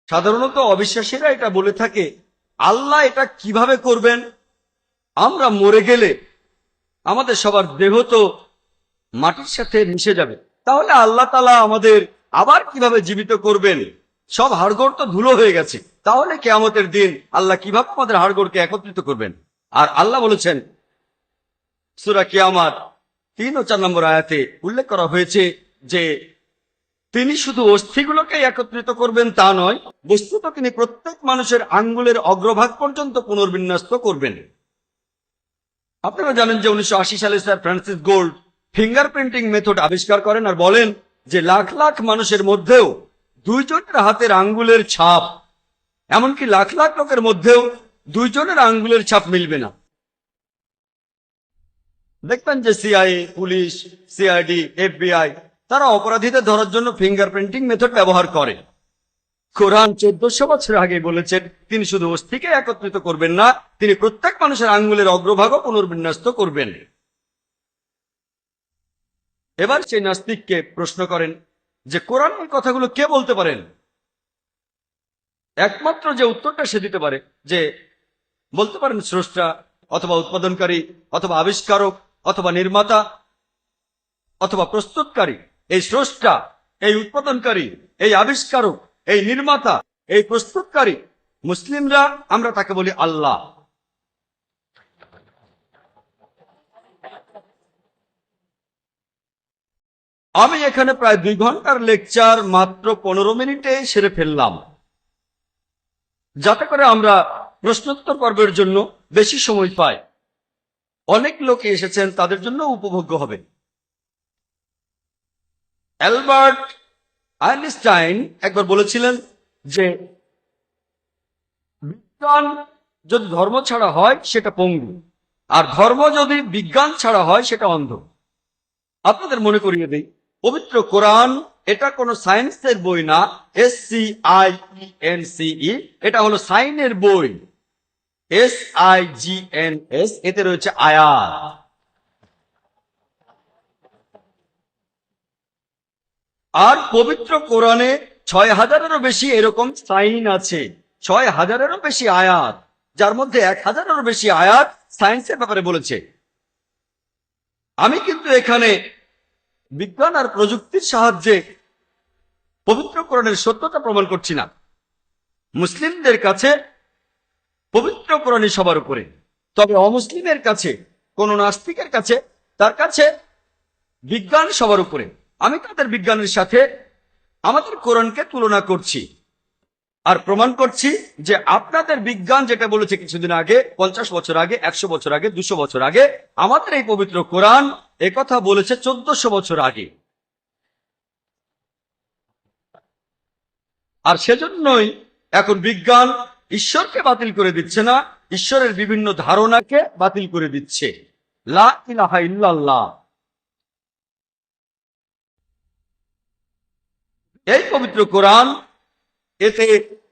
সাধারণত অবিশ্বাসীরা এটা বলে থাকে, আল্লাহ এটা কিভাবে করবেন? আমরা মরে গেলে আমাদের সবার দেহ তো মাটির সাথে মিশে যাবে, তাহলে আল্লাহ তাআলা আমাদের আবার কিভাবে জীবিত করবেন? সব হাড়গোড় তো ধুলো হয়ে গেছে, তাহলে কিয়ামতের দিন আল্লাহ কিভাবে আমাদের হাড়গোড়কে একত্রিত করবেন? আর আল্লাহ বলেছেন সূরা কিয়ামত 3 ও 4 নম্বর আয়াতে উল্লেখ করা হয়েছে যে তিনি শুধু অস্থিগুলোকে একত্রিত করবেন তা নয়, বস্তুত তিনি প্রত্যেক মানুষের আঙ্গুলের অগ্রভাগ পর্যন্ত পুনর্বিন্যস্ত করবেন। আপনারা জানেন যে 1980 সালে sir Francis gold fingerprinting method আবিষ্কার করেন আর বলেন যে লাখ লাখ মানুষের মধ্যেও দুইজনের হাতের আঙ্গুলের ছাপ, এমনকি লাখ লাখ লোকের মধ্যেও দুইজনের আঙ্গুলের ছাপ মিলবে না। দেখবেন যে সিআইএ, পুলিশ, সিআইডি, এফবিআই তারা অপরাধীদের ধরার জন্য ফিঙ্গারপ্রিন্টিং মেথড ব্যবহার করে। কোরআন 1400 বছর আগে বলেছেন তিনি শুধু অস্থিকে একত্রিত করবেন না, তিনি প্রত্যেক মানুষের আঙ্গুলের অগ্রভাগও পুনর্বিন্যস্ত করবেন। এবার সেই নাস্তিককে প্রশ্ন করেন যে কোরআন এই কথাগুলো কে বলতে পারেন? একমাত্র যে উত্তরটা সে দিতে পারে যে বলতে পারেন স্রষ্টা অথবা উৎপাদনকারী অথবা আবিষ্কারক অথবা নির্মাতা অথবা প্রস্তুতকারী। এই স্রষ্টা, এই উৎপাদনকারী, এই আবিষ্কারক, এই নির্মাতা, এই প্রস্তুতকারী, মুসলিমরা আমরা তাকে বলি আল্লাহ। আমি এখানে প্রায় 2 ঘন্টার লেকচার মাত্র 15 মিনিটে সেরে ফেললাম, যাতে করে আমরা প্রশ্নোত্তর পর্বের জন্য বেশি সময় পাই। অনেক লোক এসেছেন, তাদের জন্য উপভোগ্য হবে। অ্যালবার্ট আইনস্টাইন একবার বলেছিলেন যে বিজ্ঞান যদি ধর্ম ছাড়া হয় সেটা পঙ্গু, আর ধর্ম যদি বিজ্ঞান ছাড়া হয় সেটা অন্ধ। আপনাদের মনে করিয়ে দেই, পবিত্র কোরআন এটা কোনো সায়েন্সের বই না, SCIENCE, এটা হলো সাইনের বই, SIGNS, এতে রয়েছে আয়াত। আর পবিত্র কোরআনে 6000-এরও বেশি এরকম সাইন আছে, 6000-এরও বেশি আয়াত, যার মধ্যে 1000-এরও বেশি আয়াত সায়েন্সের ব্যাপারে বলেছে। আমি কিন্তু এখানে বিজ্ঞান আর প্রযুক্তির সাহায্যে পবিত্র কোরআনের সত্যতা প্রমাণ করছি না। মুসলিমদের কাছে পবিত্র কোরআনই সবার উপরে, তবে অমুসলিমের কাছে, কোন নাস্তিকের কাছে, তার কাছে বিজ্ঞান সবার উপরে। আমি তাদের বিজ্ঞানের সাথে আমাদের কোরআনকে তুলনা করছি আর প্রমাণ করছি যে আপনাদের বিজ্ঞান যেটা বলেছে কিছুদিন আগে, 50 বছর আগে, 100 বছর আগে, 200 বছর আগে, আমাদের এই পবিত্র কোরআন একথা বলেছে 1400 বছর আগে। আর সেজন্যই এখন বিজ্ঞান ঈশ্বরকে বাতিল করে দিচ্ছে না, ঈশ্বরের বিভিন্ন ধারণাকে বাতিল করে দিচ্ছে। লা ইলাহা ইল্লাল্লাহ। এই পবিত্র কোরআন, এতে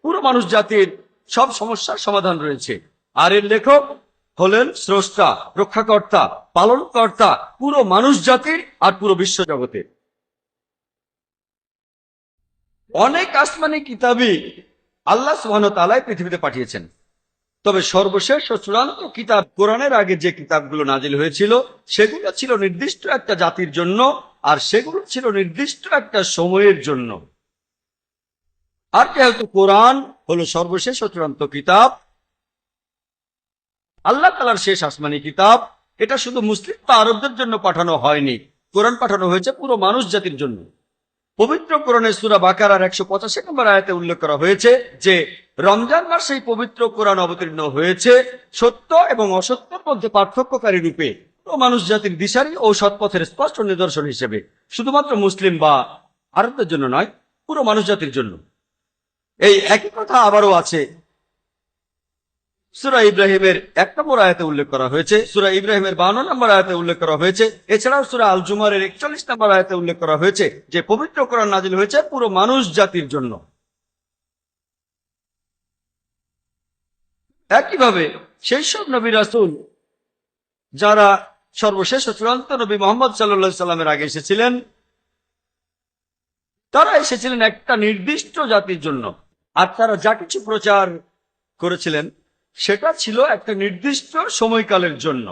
পুরো মানুষ জাতির সব সমস্যার সমাধান রয়েছে। আর এর লেখক হলেন স্রষ্টা, রক্ষাকর্তা, পালনকর্তা পুরো মানুষ জাতির আর পুরো বিশ্ব জগতের। অনেক আসমানি কিতাবই আল্লাহ সুবহানাহু ওয়া তাআলা পৃথিবীতে পাঠিয়েছেন, তবে সর্বশেষ ও চূড়ান্ত কিতাব কোরআনের আগে যে কিতাবগুলো নাজিল হয়েছিল সেগুলো ছিল নির্দিষ্ট একটা জাতির জন্য, আর সেগুলো ছিল নির্দিষ্ট একটা সময়ের জন্য। আর যেহেতু কোরআন হলো সর্বশেষ ও চূড়ান্ত কিতাব, আল্লাহ তাআলার শেষ আসমানি কিতাব, এটা শুধু মুসলিম বা আরবদের জন্য পাঠানো হয়নি, কোরআন পাঠানো হয়েছে পুরো মানুষ জাতির জন্য। পবিত্র কোরআনের সূরা বাকারার 185 নম্বর আয়াতে উল্লেখ করা হয়েছে যে রমজান মাসে এই পবিত্র কোরআন অবতীর্ণ হয়েছে সত্য এবং অসত্যের মধ্যে পার্থক্যকারী রূপে, পুরো মানুষ জাতির দিশারি ও সৎপথের স্পষ্ট নিদর্শন হিসেবে, শুধুমাত্র মুসলিম বা আরবদের জন্য নয়, পুরো মানুষ জাতির জন্য। এই একই কথা আবারও আছে সূরা ইব্রাহিমের 1 নম্বর আয়াতে উল্লেখ করা হয়েছে, সূরা ইব্রাহিমের 52 নম্বর আয়াতে উল্লেখ করা হয়েছে, এছাড়াও সূরা আল জুমারের 41 নম্বর আয়াতে উল্লেখ করা হয়েছে যে পবিত্র কোরআন নাজিল হয়েছে পুরো মানুষ জাতির জন্য। একইভাবে সেই সব নবী রাসূল যারা সর্বশেষ ও চূড়ান্ত নবী মুহাম্মদ সাল্লাল্লাহু আলাইহি সাল্লামের আগে এসেছিলেন, তারা এসেছিলেন একটা নির্দিষ্ট জাতির জন্য, আর তারা যা কিছু প্রচার করেছিলেন সেটা ছিল একটা নির্দিষ্ট সময়কালের জন্য।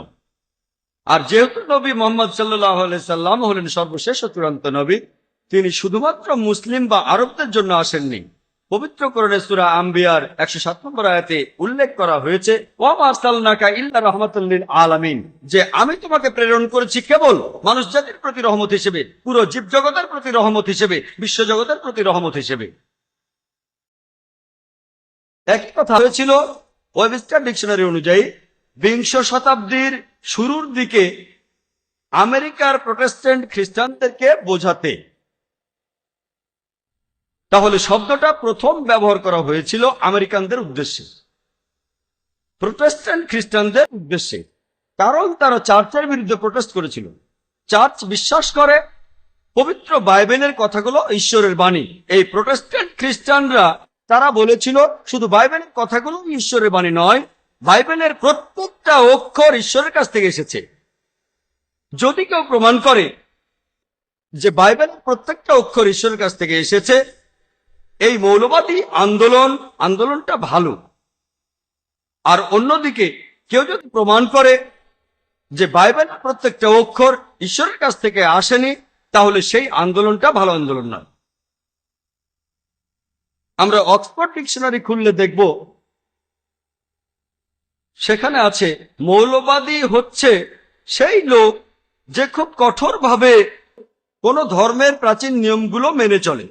আর যেহেতু নবী মোহাম্মদ সাল্লাল্লাহু আলাইহি সাল্লাম হলেন সর্বশেষ ও চূড়ান্ত নবী, তিনি শুধুমাত্র মুসলিম বা আরবদের জন্য আসেননি। পবিত্র কোরআনে সূরা আম্বিয়ার 107 নম্বর আয়াতে উল্লেখ করা হয়েছে, ওয়া মা আরসালনাকা ইল্লা রাহমাতাল লিল আলামিন, যে আমি তোমাকে প্রেরণ করেছি কেবল মানুষ জাতির প্রতি রহমত হিসেবে, পুরো জীবজগতের প্রতি রহমত হিসেবে, বিশ্বজগতের প্রতি রহমত হিসেবে। একই কথা হয়েছিল ওয়েবস্টার ডিকশনারি অনুযায়ী 20 শতাব্দীর শুরুর দিকে আমেরিকার প্রোটেস্ট্যান্ট খ্রিস্টানদেরকে বোঝাতে। তাহলে শব্দটা প্রথম ব্যবহার করা হয়েছিল আমেরিকানদের উদ্দেশ্যে, প্রোটেস্ট্যান্ট খ্রিস্টানদের উদ্দেশ্যে, কারণ তারা চার্চের বিরুদ্ধে প্রোটেস্ট করেছিল। চার্চ বিশ্বাস করে পবিত্র বাইবেলের কথাগুলো ঈশ্বরের বাণী। এই প্রোটেস্ট্যান্ট খ্রিস্টানরা তারা বলেছিল শুধু বাইবেলের কথাগুলো ঈশ্বরের বাণী নয়, বাইবেলের প্রত্যেকটা অক্ষর ঈশ্বরের কাছ থেকে এসেছে। যদি কেউ প্রমাণ করে যে বাইবেলের প্রত্যেকটা অক্ষর ঈশ্বরের কাছ থেকে এসেছে, এই মৌলবাদী আন্দোলনটা ভালো। আর অন্যদিকে কেউ যদি প্রমাণ করে যে বাইবেলের প্রত্যেকটা অক্ষর ঈশ্বরের কাছ থেকে আসেনি, তাহলে সেই আন্দোলনটা ভালো আন্দোলন নয়। আমরা অক্সফোর্ড ডিকশনারি খুললে দেখব সেখানে আছে মৌলবাদী হচ্ছে সেই লোক যে খুব কঠোরভাবে কোন ধর্মের প্রাচীন নিয়মগুলো মেনে চলে।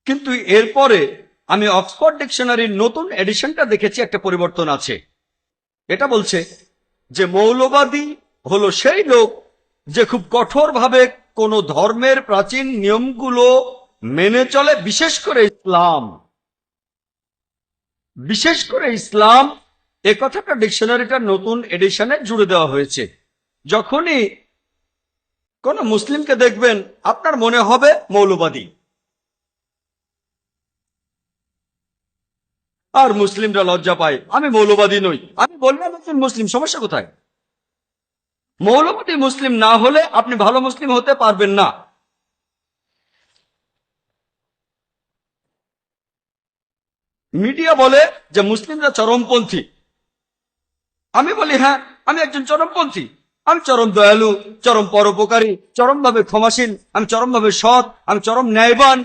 কিন্তু এরপরে আমি অক্সফোর্ড ডিকশনারির নতুন এডিশনটা দেখেছি, একটা পরিবর্তন আছে। এটা বলছে যে মৌলবাদী হলো সেই লোক যে খুব কঠোরভাবে কোন ধর্মের প্রাচীন নিয়মগুলো মেনে চলে, বিশেষ করে ইসলাম। বিশেষ করে ইসলাম এ কথাটা ডিকশনারিটা নতুন এডিশনে জুড়ে দেওয়া হয়েছে। যখনই কোন মুসলিমকে দেখবেন আপনার মনে হবে মৌলবাদী। আর মুসলিমরা লজ্জা পায়, আমি মৌলবাদী নই। আমি বললাম একজন মুসলিম, সমস্যা কোথায়? মৌলবাদী মুসলিম না হলে আপনি ভালো মুসলিম হতে পারবেন না। মিডিয়া বলে যে মুসলিমরা চরমপন্থী। আমি বলি হ্যাঁ, আমি একজন চরমপন্থী। আমি চরম দয়ালু, চরম পরোপকারী, চরমভাবে ক্ষমাশীল, আমি চরমভাবে সৎ, আমি চরম ন্যায়বান।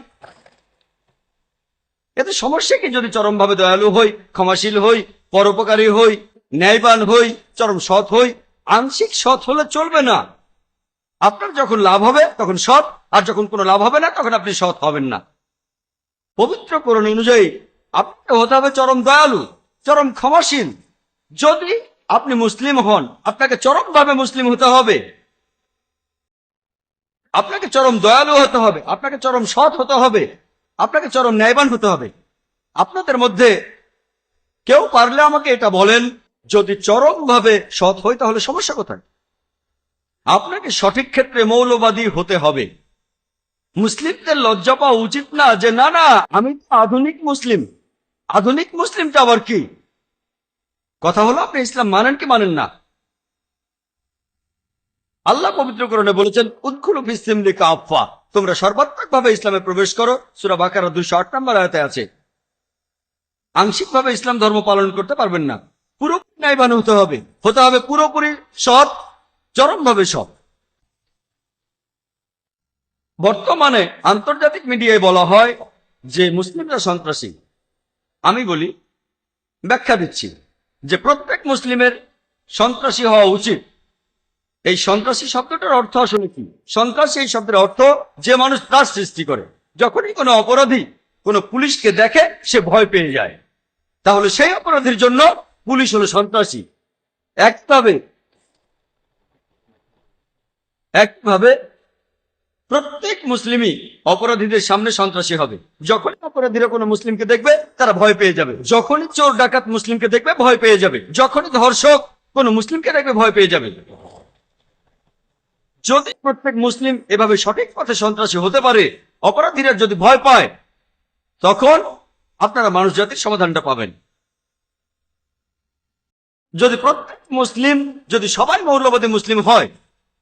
এতে সমস্যা কি যদি চরমভাবে দয়ালু হই, ক্ষমাশীল হই, পরোপকারী হই, ন্যায়বান হই, চরম সৎ হই? আংশিক সৎ হলে চলবে না। আপনার যখন লাভ হবে তখন সৎ, আর যখন কোনো লাভ হবে না তখন আপনি সৎ হবেন না। পবিত্র কোরআন অনুযায়ী আপনাকে হতে হবে চরম দয়ালু, চরম ক্ষমাশীল। যদি আপনি মুসলিম হন, আপনাকে চরমভাবে মুসলিম হতে হবে, আপনাকে চরম দয়ালু হতে হবে, আপনাকে চরম সৎ হতে হবে, আপনাকে চরম ন্যায়বান হতে হবে। আপনাদের মধ্যে কেউ পারলে আমাকে এটা বলেন, যদি চরমভাবে সৎ হই তাহলে সমস্যা কোথায়? আপনাকে সঠিক ক্ষেত্রে মৌলবাদী হতে হবে। মুসলিমদের লজ্জা পাওয়া উচিত না যে না না আমি তো আধুনিক মুসলিম। আধুনিক মুসলিমটা আবার কি? কথা হলো আপনি ইসলাম মানেন কি মানেন না। আল্লাহ পবিত্র কোরআনে বলেছেন উদখুলু ফিস-সিলমি কাফা, তোমরা সর্বাত্মকভাবে ইসলামে প্রবেশ করো। সূরা বাকারা 208 নম্বর আয়াতে আছে। আংশিকভাবে ইসলাম ধর্ম পালন করতে পারবেন না, পুরোপুরি ন্যায়বান হতে হবে, পুরোপুরি সৎ, চরমভাবে সৎ। বর্তমানে আন্তর্জাতিক মিডিয়ায় বলা হয় যে মুসলিমরা সন্ত্রাসী। আমি বলি, ব্যাখ্যা দিচ্ছি যে প্রত্যেক মুসলিমের সন্ত্রাসী হওয়া উচিত। এই সন্ত্রাসী শব্দটার অর্থ আসলে কি? সন্ত্রাসী এই শব্দের অর্থ যে মানুষ ত্রাস সৃষ্টি করে। যখনই কোনো অপরাধী কোনো পুলিশকে দেখে সে ভয় পেয়ে যায়, তাহলে সেই অপরাধীর জন্য পুলিশ হলো সন্ত্রাসী। একভাবে প্রত্যেক মুসলিমই অপরাধীদের সামনে সন্ত্রাসী হবে। যখনই অপরাধীরা কোনো মুসলিমকে দেখবে তারা ভয় পেয়ে যাবে। যখনই চোর ডাকাত মুসলিমকে দেখবে ভয় পেয়ে যাবে। যখনই ধর্ষক কোনো মুসলিমকে দেখবে ভয় পেয়ে যাবে। যদি প্রত্যেক মুসলিম এভাবে সঠিক পথে সন্ত্রাসী হতে পারে, অপরাধীরা যদি ভয় পায়, তখন আপনারা মানুষ জাতির সমাধানটা পাবেন। যদি প্রত্যেক মুসলিম, যদি সবাই মৌলবাদী মুসলিম হয়,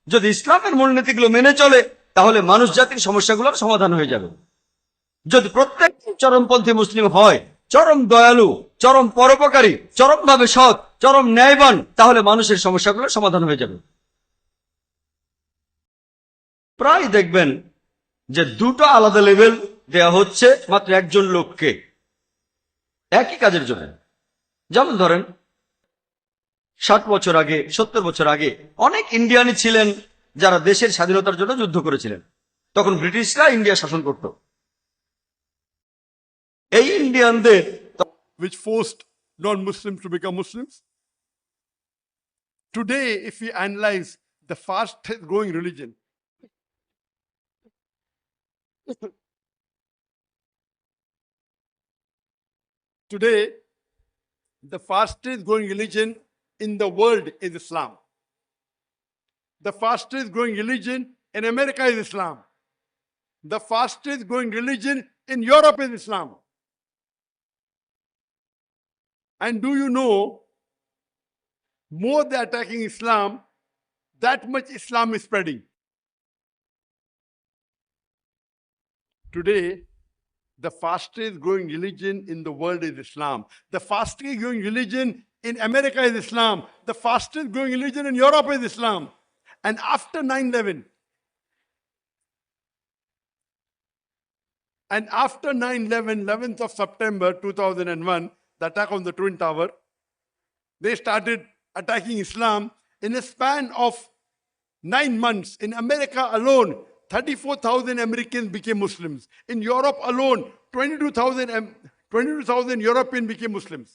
যদি ইসলামের মূলনীতিগুলো মেনে চলে, তাহলে মানুষ জাতির সমস্যাগুলোর সমাধান হয়ে যাবে। যদি প্রত্যেক চরমপন্থী মুসলিম হয়, চরম দয়ালু, চরম পরোপকারী, চরমভাবে সৎ, চরম ন্যায়বান, তাহলে মানুষের সমস্যাগুলো সমাধান হয়ে যাবে। প্রায় দেখবেন যে দুটো আলাদা লেভেল দেয়া হচ্ছে মাত্র একজন লোককে একই কাজের জন্য। যেমন ধরেন 60 বছর আগে, 70 বছর আগে অনেক ইন্ডিয়ানই ছিলেন যারা দেশের স্বাধীনতার জন্য যুদ্ধ করেছিলেন। তখন ব্রিটিশরা ইন্ডিয়া শাসন করত। এই ইন্ডিয়ানদের which forced non-Muslims to become Muslims. Today, if we analyze the fastest growing religion, today, the fastest growing religion in the world is Islam. The fastest growing religion in America is Islam. The fastest growing religion in Europe is Islam. And do you know, more they're attacking Islam, that much Islam is spreading. Today, the fastest growing religion in the world is Islam. The fastest growing religion in America is Islam. The fastest growing religion in Europe is Islam. And after 9/11, and after 9/11, 11th of September 2001, the attack on the Twin Tower, they started attacking Islam in a span of 9 months. In America alone, 34,000 Americans became Muslims. In Europe alone, 22,000 Europeans became Muslims.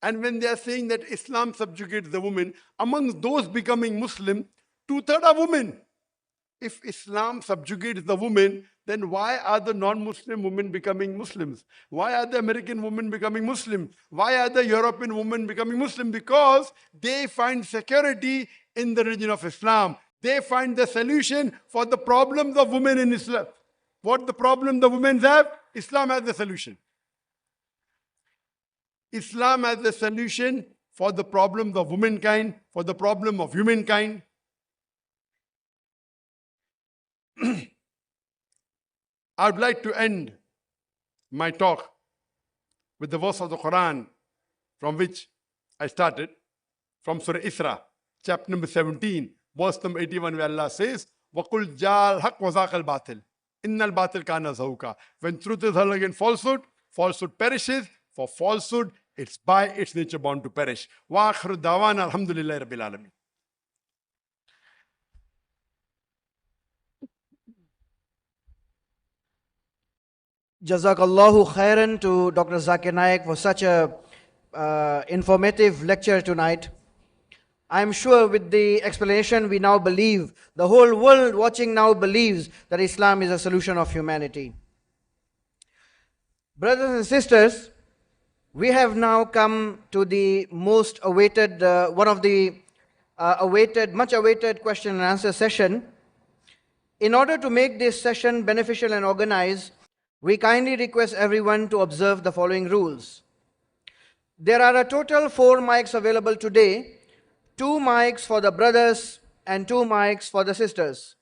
And when they are saying that Islam subjugates the woman, among those becoming Muslim, 2/3 are women. If Islam subjugates the women, then why are the non-Muslim women becoming Muslims? Why are the American women becoming Muslim? Why are the European women becoming Muslim? Because they find security in the religion of Islam. They find the solution for the problems of women in Islam. What the problem the women have, Islam has the solution. Islam has the solution for the problems of womankind, for the problem of humankind. I would like to end my talk with the verse of the Quran from which I started, from Surah Isra, chapter number 17, verse number 81, where Allah says, وَقُلْ جَاءَ الْحَقُّ وَزَاقَ الْبَاطِلِ إِنَّ الْبَاطِلَ كَانَ زَهُوقًا. When truth is hurled against falsehood, falsehood perishes. For falsehood, it's by its nature bound to perish. وَآخِرُ دَعْوَانَا الْحَمْدُ لِلَّهِ رَبِّ الْعَالَمِينَ. Jazakallahu khairan to Dr. Zakir Naik for such a informative lecture tonight. I'm sure with the explanation we now believe, the whole world watching now believes that Islam is a solution of humanity. Brothers and sisters, we have now come to the most awaited, one of the much awaited question and answer session. In order to make this session beneficial and organized, we kindly request everyone to observe the following rules. There are a total 4 mics available today, 2 mics for the brothers and 2 mics for the sisters.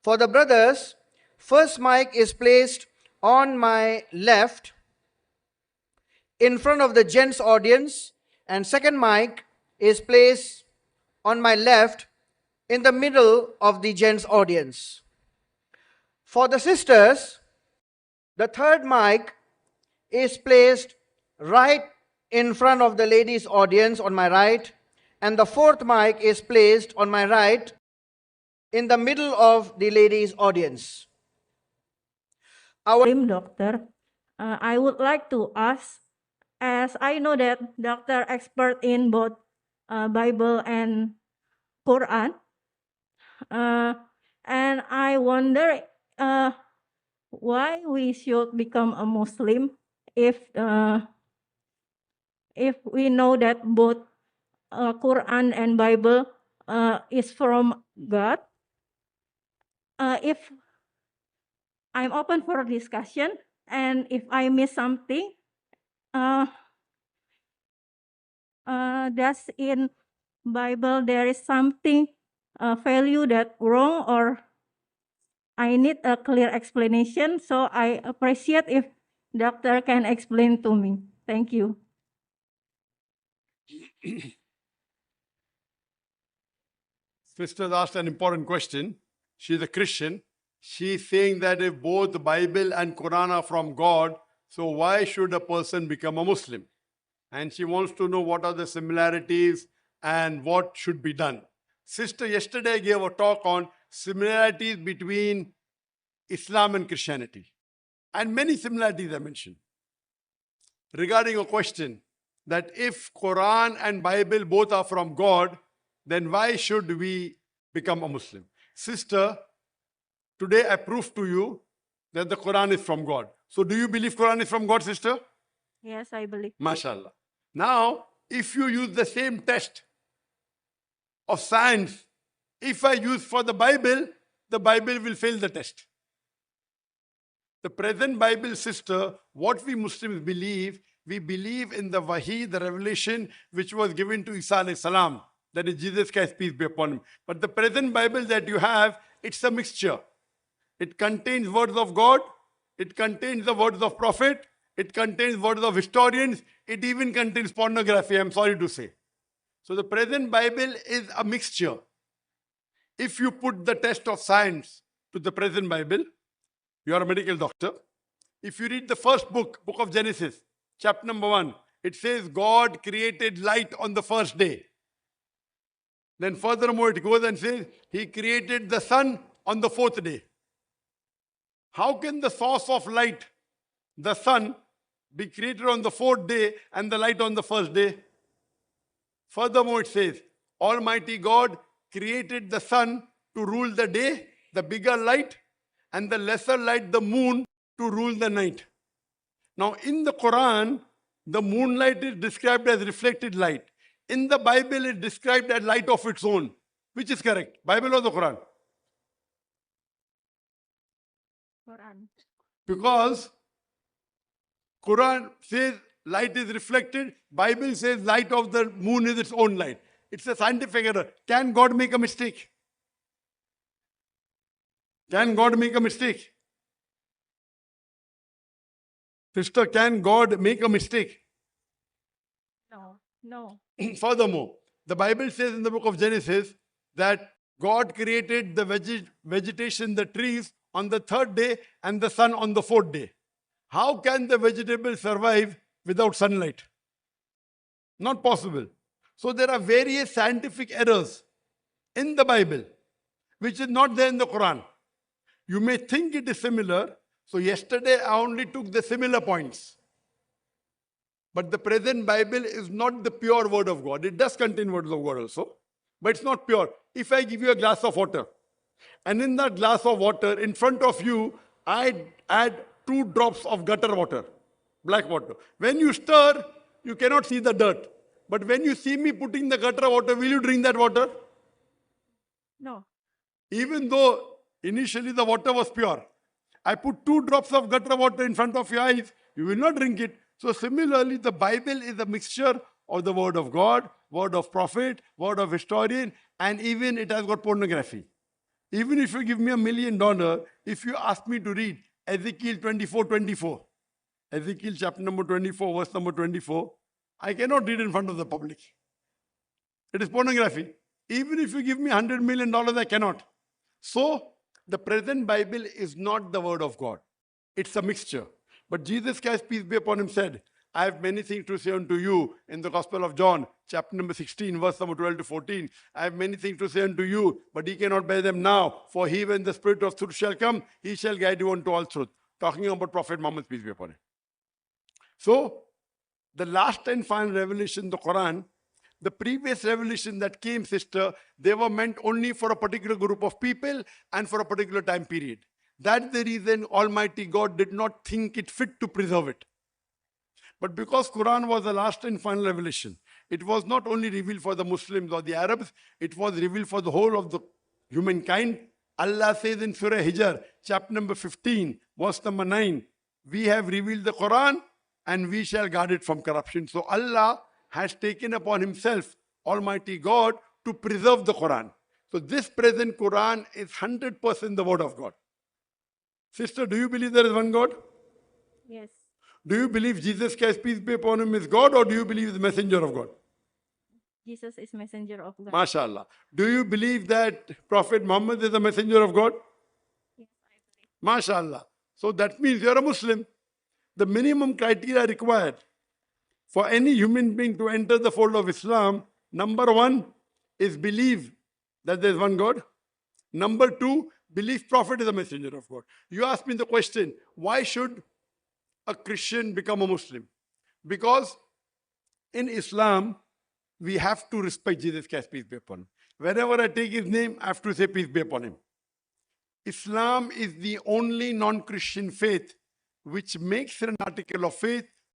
For the brothers, first mic is placed on my left in front of the gents audience, and second mic is placed on my left in the middle of the gents audience. For the sisters, the third mic is placed right in front of the ladies' audience on my right, and the fourth mic is placed on my right in the middle of the ladies' audience. Doctor, I would like to ask, as I know that doctor expert in both Bible and Quran, and I wonder why we should become a Muslim if we know that both Quran and Bible is from God. If I'm open for discussion, and if I miss something, does in Bible there is something value that wrong, or I need a clear explanation, so I appreciate if doctor can explain to me. Thank you. Sister asked an important question. She's a Christian. She's saying that if both the Bible and Quran are from God, so why should a person become a Muslim? And she wants to know what are the similarities and what should be done. Sister yesterday gave a talk on similarities between Islam and Christianity. And many similarities I mentioned. Regarding a question that if Quran and Bible both are from God, then why should we become a Muslim? Sister, today I proved to you that the Quran is from God. So do you believe Quran is from God, sister? Yes, I believe. MashaAllah. Now, if you use the same test of science, if I use for the Bible will fail the test. The present Bible, sister, what we Muslims believe, we believe in the Wahi, the revelation which was given to Isa alayhi salam. That is Jesus Christ, peace be upon him. But the present Bible that you have, it's a mixture. It contains words of God, it contains the words of prophet, it contains words of historians, it even contains pornography, I'm sorry to say. So the present Bible is a mixture. If you put the test of science to the present Bible, you are a medical doctor. If you read the first book of Genesis, chapter number 1, it says God created light on the first day. Then furthermore, it goes and says he created the sun on the fourth day. How can the source of light, the sun, be created on the fourth day and the light on the first day? Furthermore, it says Almighty God created the sun to rule the day, the bigger light, and the lesser light, the moon, to rule the night. Now, in the Quran, the moonlight is described as reflected light. In the Bible, it's described as light of its own. Which is correct? Bible or the Quran? Quran. Because Quran says light is reflected, Bible says light of the moon is its own light. It's a scientific error. Can God make a mistake? Can God make a mistake? Sister, can God make a mistake? No. Furthermore, the Bible says in the book of Genesis that God created the vegetation, the trees, on the third day and the sun on the fourth day. How can the vegetable survive without sunlight? Not possible. So there are various scientific errors in the Bible which is not there in the Quran. You may think it is similar. So yesterday I only took the similar points. But the present Bible is not the pure word of God. It does contain words of God also, but it's not pure. If I give you a glass of water, and in that glass of water, in front of you, I add 2 drops of gutter water, black water. When you stir, you cannot see the dirt. But when you see me putting the gutter water, will you drink that water? No. Even though initially the water was pure, I put 2 drops of gutter water in front of your eyes, you will not drink it. So similarly, the Bible is a mixture of the word of God, word of prophet, word of historian, and even it has got pornography. Even if you give me $1 million, if you ask me to read Ezekiel 24:24, Ezekiel chapter number 24, verse number 24, I cannot read in front of the public. It is pornography. Even if you give me $100 million, I cannot. So, the present Bible is not the word of God. It's a mixture. But Jesus Christ, peace be upon him, said, I have many things to say unto you in the Gospel of John, chapter number 16, verse number 12 to 14. I have many things to say unto you, but ye cannot bear them now. For he, when the Spirit of truth shall come, he shall guide you unto all truth. Talking about Prophet Muhammad, peace be upon him. So, the last and final revelation, the Quran, the previous revelation that came, sister, they were meant only for a particular group of people and for a particular time period. That's the reason Almighty God did not think it fit to preserve it. But because Quran was the last and final revelation, it was not only revealed for the Muslims or the Arabs, it was revealed for the whole of the humankind. Allah says in Surah Hijr, chapter number 15, verse number 9, we have revealed the Quran and we shall guard it from corruption. So Allah has taken upon himself, Almighty God, to preserve the Quran. So this present Quran is 100% the word of God. Sister, do you believe there is one God? Yes. Do you believe Jesus Christ, peace be upon him, is God, or do you believe the messenger of God? Jesus is messenger of God. MashaAllah. Do you believe that Prophet Muhammad is a messenger of God? Yes, I believe. MashaAllah. So that means you're a Muslim. The minimum criteria required for any human being to enter the fold of Islam, number one is believe that there is one God. Number two, believe Prophet is a messenger of God. You ask me the question, why should a Christian become a Muslim? Because in Islam, we have to respect Jesus Christ, peace be upon him. Whenever I take his name, I have to say peace be upon him. Islam is the only non-Christian faith which makes it an article of faith